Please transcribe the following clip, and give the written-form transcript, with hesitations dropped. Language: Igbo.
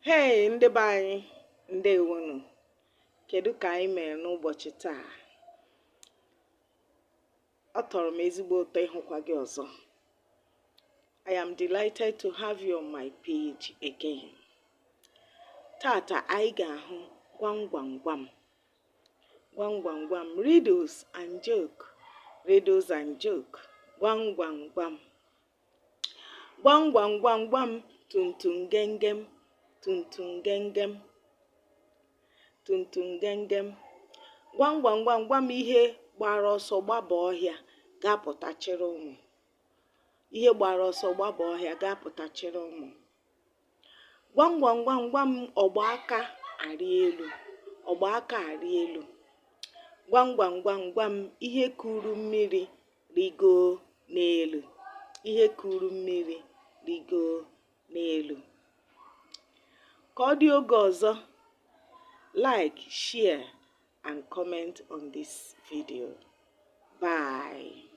Hey, ndị be anyị, ndewonu. Kedu ka anyị mere n'ụbọchị taa? Ọ tọrọ m ezigbo ụtọ ịhụkwa gị ọzọ. I am delighted to have you on my page again. Tata anyị ga-ahụ gwam gwam gwam. Gwam gwam gwam, riddles and joke. Riddles and joke. Gwam gwam gwam. Gwam gwam gwam gwam, tum gengem. Tum gengem. Tum gengem. Gwam gwam gwam gwam, ihe gbara ọsọ gbaba ọhịa ga-apụtachiri ụmụ. Ihe gbara ọsọ gbaba ọhịa ga-apụtachiri ụmụ. Gwam gwam gwam gwam, ọgba aka arị elu. Ọgba aka arị elu. Gwam gwam gwam gwam, ihe kuru mmiri rigo n'elu. Ihe kuru mmiri rigo n'elu. Ka ọ dị oge ọzọ, like, share and comment on this video. Bye.